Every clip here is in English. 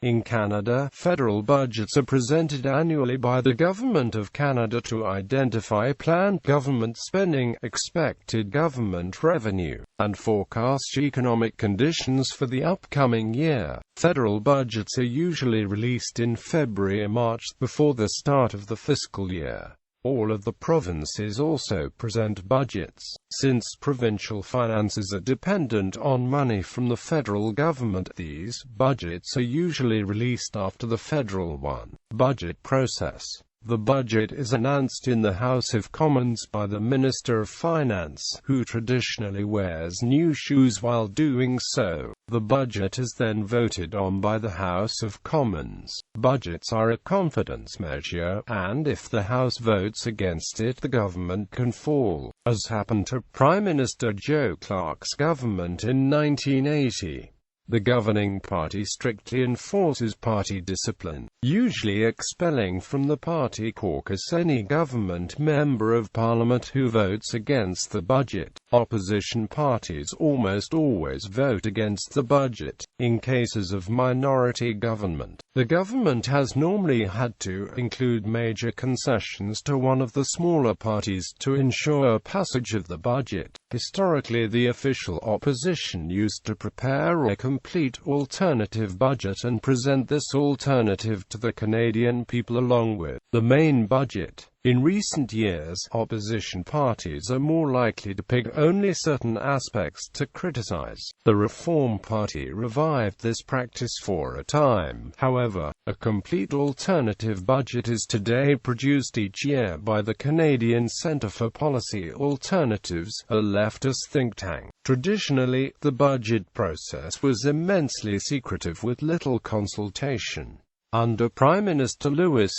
In Canada, federal budgets are presented annually by the Government of Canada to identify planned government spending, expected government revenue, and forecast economic conditions for the upcoming year. Federal budgets are usually released in February or March, before the start of the fiscal year. All of the provinces also present budgets. Since provincial finances are dependent on money from the federal government, these budgets are usually released after the federal one. Budget process. The budget is announced in the House of Commons by the Minister of Finance, who traditionally wears new shoes while doing so. The budget is then voted on by the House of Commons. Budgets are a confidence measure, and if the House votes against it, the government can fall, as happened to Prime Minister Joe Clark's government in 1980. The governing party strictly enforces party discipline, usually expelling from the party caucus any government member of parliament who votes against the budget. Opposition parties almost always vote against the budget. In cases of minority government, the government has normally had to include major concessions to one of the smaller parties to ensure passage of the budget. Historically, the official opposition used to prepare a complete alternative budget and present this alternative to the Canadian people along with the main budget. In recent years, opposition parties are more likely to pick only certain aspects to criticize. The Reform Party revived this practice for a time. However, a complete alternative budget is today produced each year by the Canadian Centre for Policy Alternatives, a leftist think tank. Traditionally, the budget process was immensely secretive with little consultation. Under Prime Minister Louis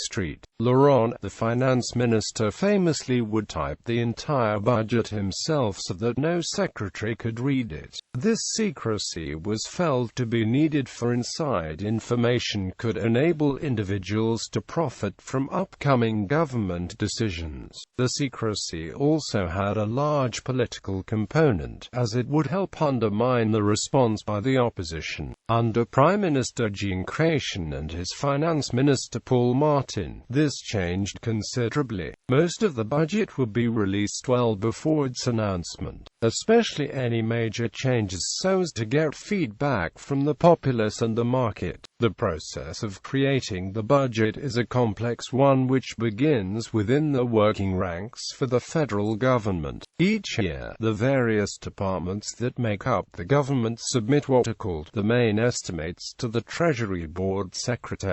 Laurent, the finance minister, famously would type the entire budget himself so that no secretary could read it. This secrecy was felt to be needed, for inside information could enable individuals to profit from upcoming government decisions. The secrecy also had a large political component, as it would help undermine the response by the opposition. Under Prime Minister Jean Chrétien and his Finance Minister Paul Martin, this changed considerably. Most of the budget would be released well before its announcement, especially any major changes, so as to get feedback from the populace and the market. The process of creating the budget is a complex one which begins within the working ranks for the federal government. Each year, the various departments that make up the government submit what are called the main estimates to the Treasury Board Secretariat.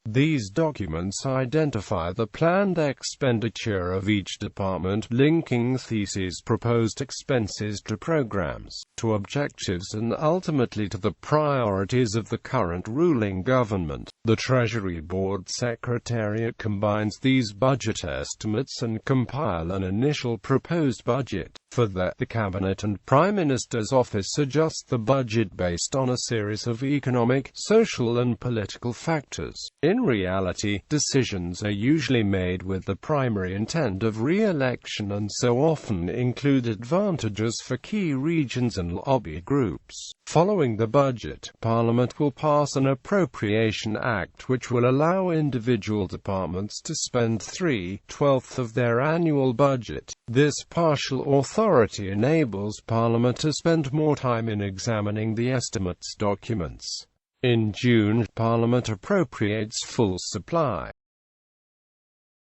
These documents identify the planned expenditure of each department, linking theses, proposed expenses to programs, to objectives, and ultimately to the priorities of the current ruling government. The Treasury Board Secretariat combines these budget estimates and compile an initial proposed budget. For that, the Cabinet and Prime Minister's office adjust the budget based on a series of economic, social and political factors. In reality, decisions are usually made with the primary intent of re-election and so often include advantages for key regions and lobby groups. Following the budget, Parliament will pass an Appropriation Act which will allow individual departments to spend 3/12 of their annual budget. This partial authority enables Parliament to spend more time in examining the estimates documents. In June, Parliament appropriates full supply